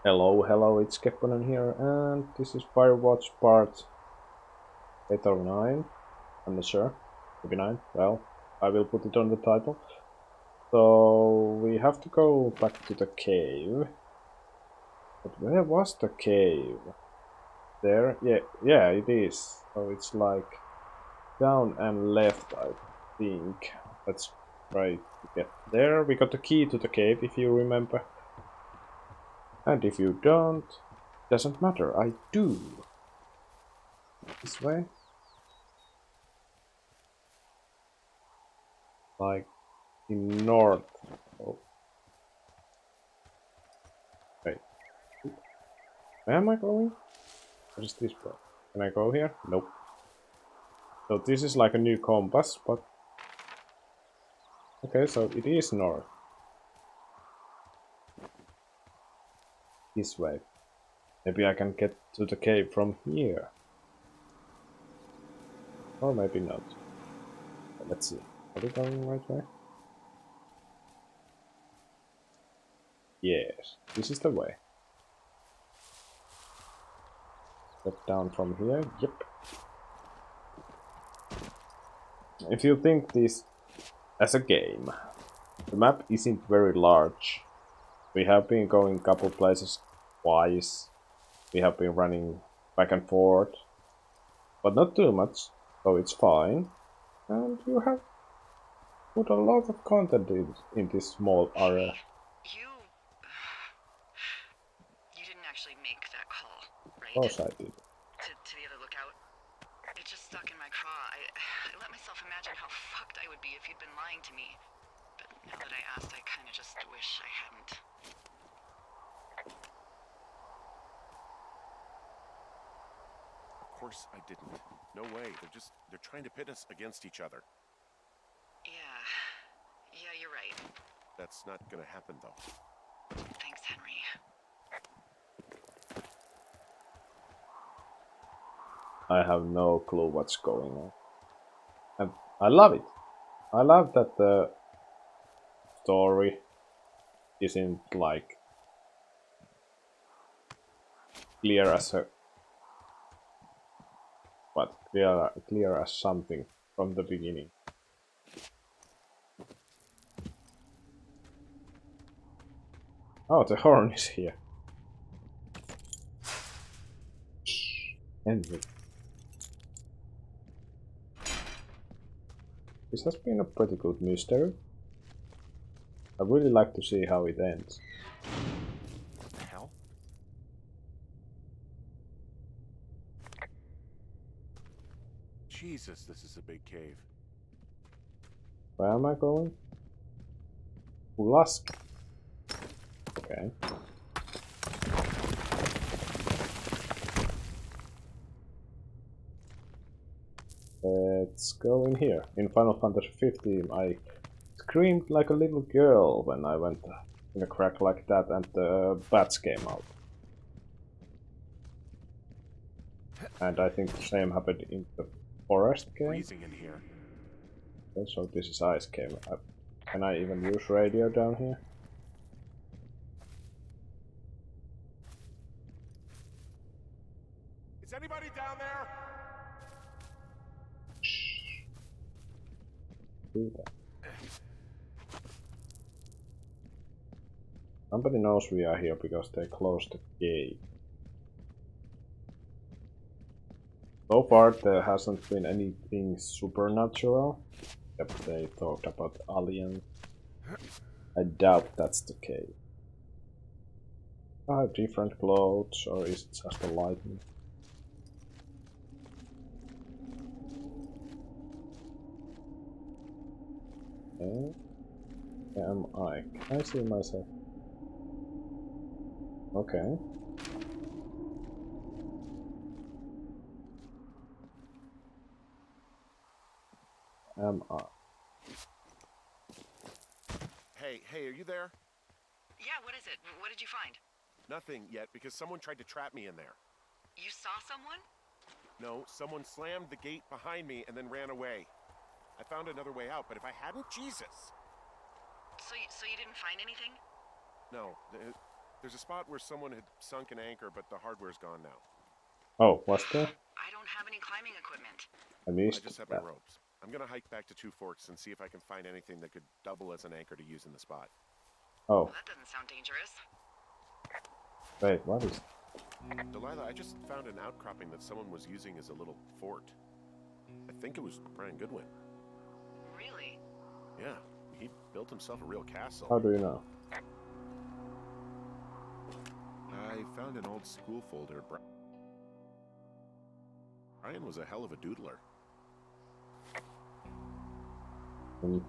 Hello, it's Kepponen here, and this is Firewatch part 8 or 9. I'm not sure. Maybe 9. Well, I will put it on the title. So, we have to go back to the cave. But where was the cave? There? Yeah, it is. So it's like down and left, I think. Let's try to get there. We got the key to the cave, if you remember. And if you don't, doesn't matter, I do. This way? Like in north. Oh, wait. Where am I going? What is this part? Can I go here? Nope. So this is like a new compass, but... Okay, so it is north. This way. Maybe I can get to the cave from here. Or maybe not. Let's see. Are we going the right way? Yes, this is the way. Step down from here. Yep. If you think this as a game, the map isn't very large. We have been going a couple places twice. We have been running back and forth, but not too much, so it's fine. And you have put a lot of content in this small area. You didn't actually make that call, Of right? course I did. To the other lookout. It just stuck in my craw. I let myself imagine how fucked I would be if you'd been lying to me. But now that I asked, I kind of just wish I hadn't. Of course I didn't. No way. They're trying to pit us against each other. Yeah, you're right. That's not gonna happen, though. Thanks, Henry. I have no clue what's going on. And I love it. I love that the story isn't like clear as a clear as something from the beginning. Oh, the horn is here. Henry. This has been a pretty good mystery. I really like to see how it ends. What the hell? Jesus, this is a big cave. Where am I going? Ulask. Okay. Let's go in here. In Final Fantasy 15, I screamed like a little girl when I went in a crack like that and the bats came out. And I think the same happened in the forest game. Freezing in here. Okay, so this is ice cave. Can I even use radio down here? Is anybody down there? Shh. Do that. Somebody knows we are here because they closed the gate. So far there hasn't been anything supernatural, except they talked about aliens. I doubt that's the case. I have different clothes, or is it just the lightning? Where am I? Can I see myself? Okay. Am I? Hey, are you there? Yeah, what is it? What did you find? Nothing yet, because someone tried to trap me in there. You saw someone? No, someone slammed the gate behind me and then ran away. I found another way out, but if I hadn't, Jesus! So you didn't find anything? No, There's a spot where someone had sunk an anchor, but the hardware's gone now. Oh, was there? I don't have any climbing equipment. I I missed just have my that. ropes. I'm gonna hike back to Two Forks and see if I can find anything that could double as an anchor to use in the spot. Oh, Well, that doesn't sound dangerous. wait, what is... Delilah, I just found an outcropping that someone was using as a little fort. I think it was Brian Goodwin. Really? Yeah, he built himself a real castle. How do you know? I found an old school folder. Brian was a hell of a doodler. Hmm.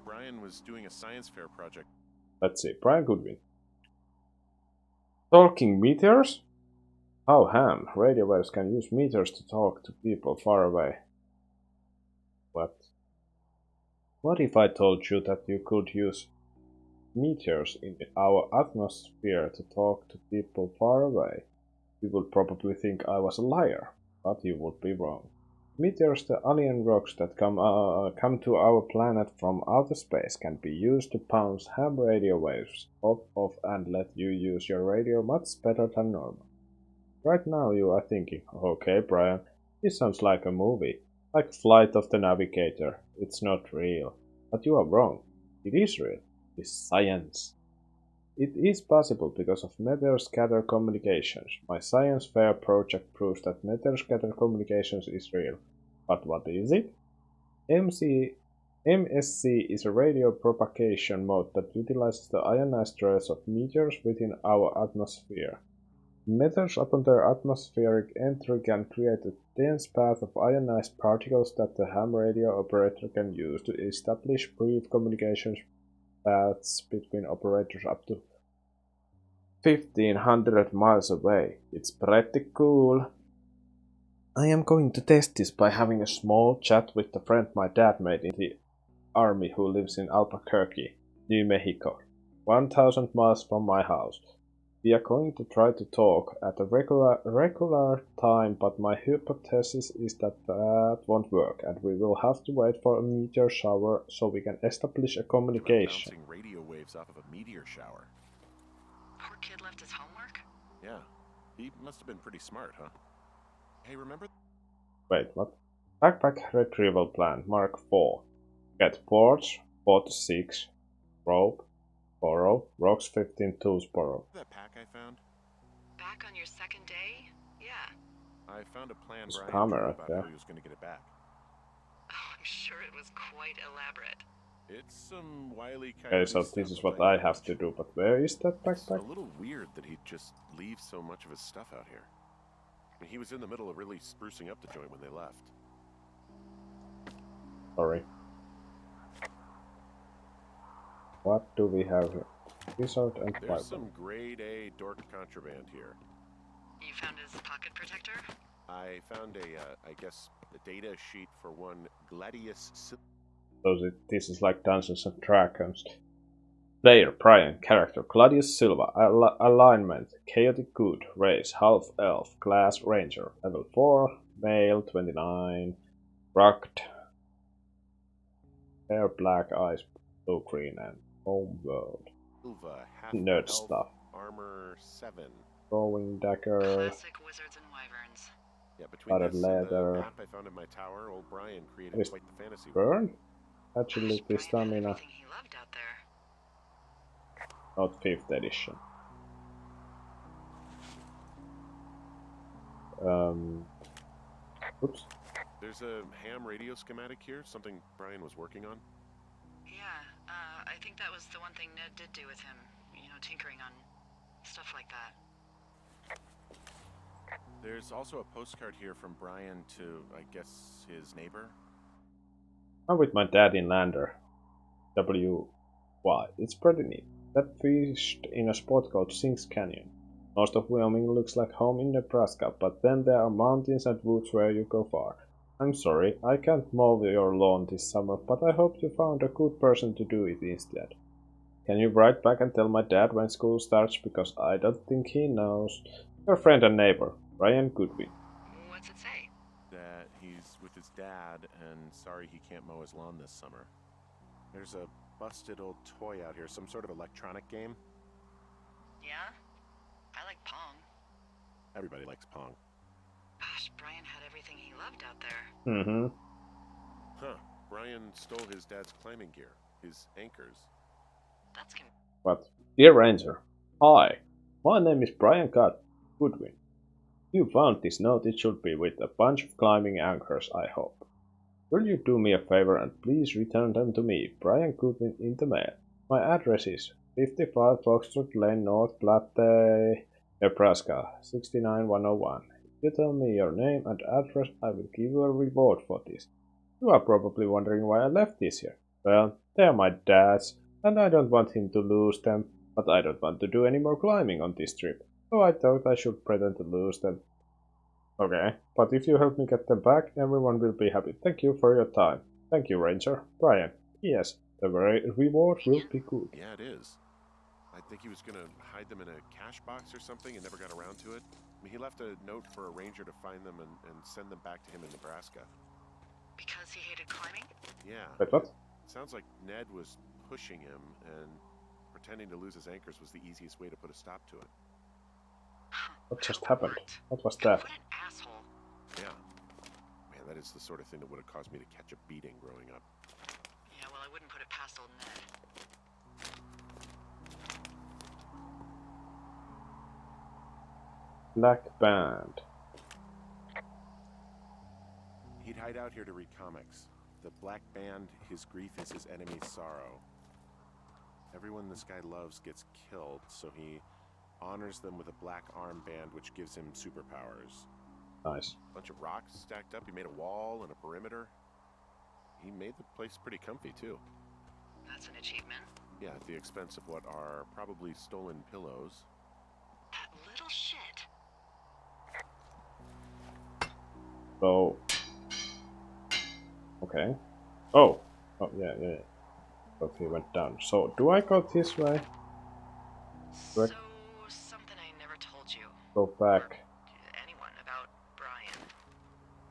Brian was doing a science fair project. Let's see, Brian Goodwin. Talking meteors? How ham. Radio waves can use meteors to talk to people far away. What? What if I told you that you could use meteors in our atmosphere to talk to people far away? You would probably think I was a liar, but you would be wrong. Meteors, the alien rocks that come to our planet from outer space, can be used to bounce ham radio waves off and let you use your radio much better than normal. Right now you are thinking, okay Brian, this sounds like a movie, like Flight of the Navigator. It's not real. But you are wrong. It is real. It's science. It is possible because of meteor-scatter communications. My science fair project proves that meteor-scatter communications is real. But what is it? MSC is a radio propagation mode that utilizes the ionized rays of meteors within our atmosphere. Meteors upon their atmospheric entry can create a dense path of ionized particles that the ham radio operator can use to establish brief communications paths between operators up to 1500 miles away. It's pretty cool. I am going to test this by having a small chat with a friend my dad made in the army who lives in Albuquerque, New Mexico, 1000 miles from my house. We are going to try to talk at a regular time, but my hypothesis is that won't work, and we will have to wait for a meteor shower so we can establish a communication. Bouncing radio waves off of a meteor shower. Poor kid left his homework? Yeah, he must have been pretty smart, huh? Hey, remember? Wait, what? Backpack retrieval plan, Mark 4. Get boards, 4 to 6. Rope, borrow. Rocks, 15 tools, borrow. That pack I found? Back on your second day? Yeah. I found a plan It's Brian camera, drew about yeah. how he was going to get it back. Oh, I'm sure it was quite elaborate. It's some wily Okay, coyote so stuff, this is I'll what tell you I that have much. to do, but where is that It's a backpack? little weird that he'd just leave so much of his stuff out here. I mean, he was in the middle of really sprucing up the joint when they left. Sorry. What do we have here? Wizard and There's Bible. some grade A dork contraband here. You found his pocket protector? I found I guess, a data sheet for one Gladius. So this is like Dungeons and Dragons. Player, Brian, character, Claudius Silva, alignment, chaotic good, race, half-elf, class, ranger, level 4, male, 29, rugged, hair, black eyes, blue, green, and home world. Silva, half Nerd elf, stuff. armor 7. Throwing dagger, Classic wizards and wyverns. Yeah, between Potted this and the leather. map I found in my tower, old Brian created What is quite the fantasy world. burn, agility, Brian had stamina, everything he loved out there. not 5th edition. Oops. There's a ham radio schematic here, something Brian was working on. Yeah, I think that was the one thing Ned did do with him. You know, tinkering on stuff like that. There's also a postcard here from Brian to, I guess, his neighbor. I'm with my dad in Lander. WY. It's pretty neat. That fished in a spot called Sinks Canyon. Most of Wyoming looks like home in Nebraska, but then there are mountains and woods where you go far. I'm sorry, I can't mow your lawn this summer, but I hope you found a good person to do it instead. Can you write back and tell my dad when school starts, because I don't think he knows. Your friend and neighbor, Brian Goodwin. What's it say? That he's with his dad and sorry he can't mow his lawn this summer. There's a busted old toy out here, some sort of electronic game. Yeah? I like Pong. Everybody likes Pong. Gosh, Brian had everything he loved out there. Mm-hmm. Huh. Brian stole his dad's climbing gear. His anchors. That's But, dear Ranger, hi, my name is Brian Goodwin. You found this note, it should be with a bunch of climbing anchors, I hope. Will you do me a favor and please return them to me, Brian Goodwin, in the mail? My address is 55 Foxtrot Lane, North Platte, Nebraska, 69101. If you tell me your name and address, I will give you a reward for this. You are probably wondering why I left these here. Well, they are my dad's, and I don't want him to lose them, but I don't want to do any more climbing on this trip, so I thought I should pretend to lose them. Okay, but if you help me get them back, everyone will be happy. Thank you for your time. Thank you, Ranger. Brian. Yes, the reward will be good. Yeah, it is. I think he was gonna hide them in a cash box or something and never got around to it. I mean, he left a note for a ranger to find them and send them back to him in Nebraska. because he hated climbing? Yeah. Wait, what? Sounds like Ned was pushing him, and pretending to lose his anchors was the easiest way to put a stop to it. What just How happened? worked. What was God, that? what an asshole. Yeah. Man, that is the sort of thing that would have caused me to catch a beating growing up. Yeah, well, I wouldn't put it past old Ned. Black Band. He'd hide out here to read comics. The Black Band, his grief is his enemy's sorrow. Everyone this guy loves gets killed, so he honors them with a black armband which gives him superpowers. Nice. Bunch of rocks stacked up. He made a wall and a perimeter. He made the place pretty comfy, too. That's an achievement. Yeah, at the expense of what are probably stolen pillows. That little shit. So. Okay. Oh. Oh, yeah. But he went down. So, do I go this way? So, Right. something I never told you. Go back. Anyone about Brian.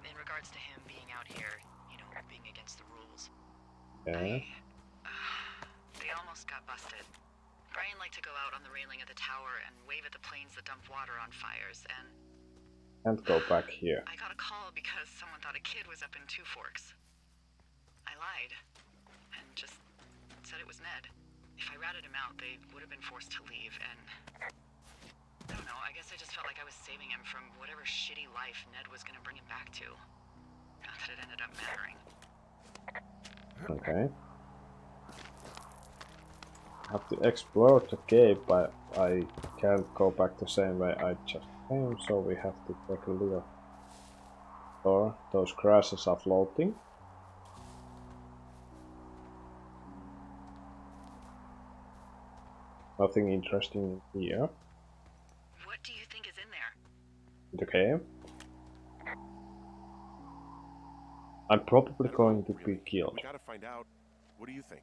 In regards to him being out here, you know, being against the rules. Yeah. They almost got busted. Brian liked to go out on the railing of the tower and wave at the planes that dumped water on fires, and And go back here. I got a call because someone thought a kid was up in Two Forks. I lied, and just said it was Ned. If I ratted him out, they would have been forced to leave, and I don't know, I guess I just felt like I was saving him from whatever shitty life Ned was gonna bring him back to. Not that it ended up mattering. Okay. Have to explore the cave, but I can't go back the same way I just came, so we have to take a little. Or those grasses are floating. Nothing interesting in here. What do you think is in there? In the cave. I'm probably I don't going know, to really. be killed. We gotta find out. What do you think?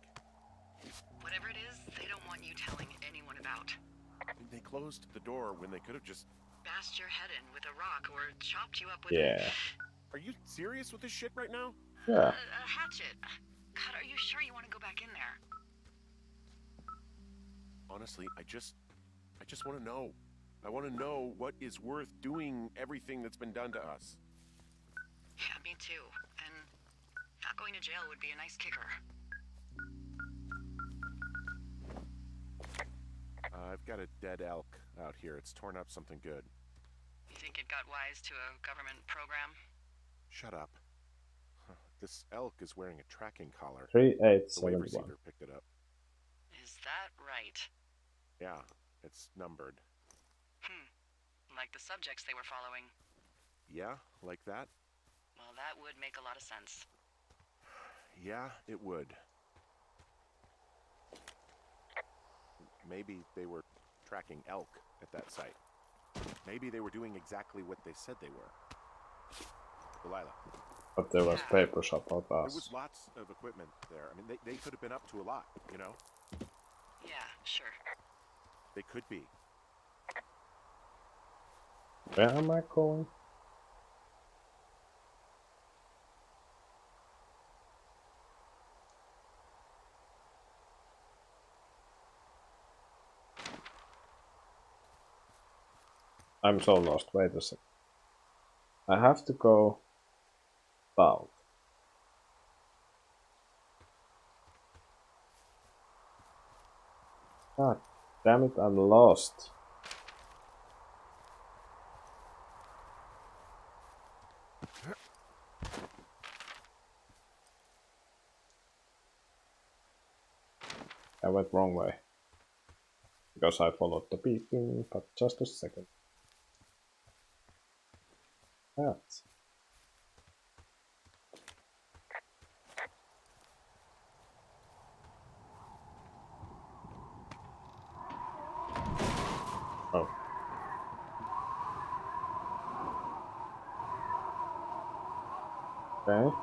Whatever it is, they don't want you telling anyone about. They closed the door when they could have just... Bashed your head in with a rock or chopped you up with Yeah. Are you serious with this shit right now? Yeah. a hatchet. God, are you sure you want to go back in there? Honestly, I just want to know. I want to know what is worth doing everything that's been done to us. Yeah, me too. And not going to jail would be a nice kicker. I've got a dead elk out here. It's torn up something good. You think it got wise to a government program? Shut up. Huh. This elk is wearing a tracking collar. The wave 3871. receiver picked it up. Is that right? Yeah, it's numbered. Like the subjects they were following. Yeah, like that? Well, that would make a lot of sense. Yeah, it would. Maybe they were tracking elk at that site. Maybe they were doing exactly what they said they were. Delilah. But there was papers about There us. was lots of equipment there. I mean, they could have been up to a lot, you know? Yeah, sure. They could be. Where am I going? I'm so lost. Wait a sec. I have to go south. God damn it, I'm lost. I went wrong way. Because I followed the beeping, but just a second. That. Oh. Okay.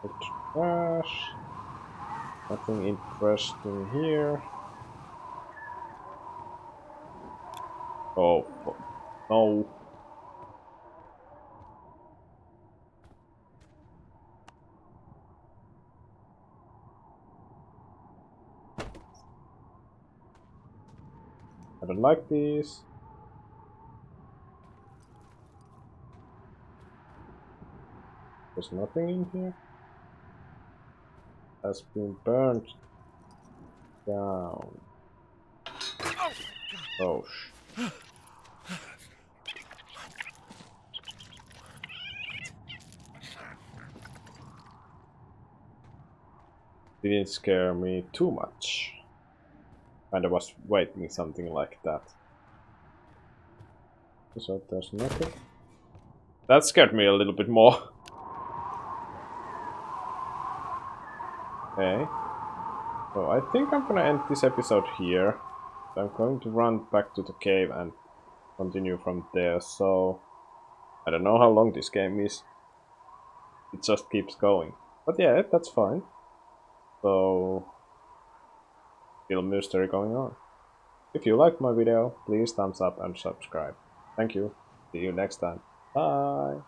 The trash. Nothing interesting here. Oh, no. I don't like these. There's nothing in here. Has been burned down. Oh, didn't scare me too much. And I was waiting something like that. So there's nothing. That scared me a little bit more. Okay. So I think I'm gonna end this episode here. I'm going to run back to the cave and continue from there. So I don't know how long this game is. It just keeps going. But yeah, that's fine. So still mystery going on. If you liked my video, please thumbs up and subscribe. Thank you. See you next time. Bye.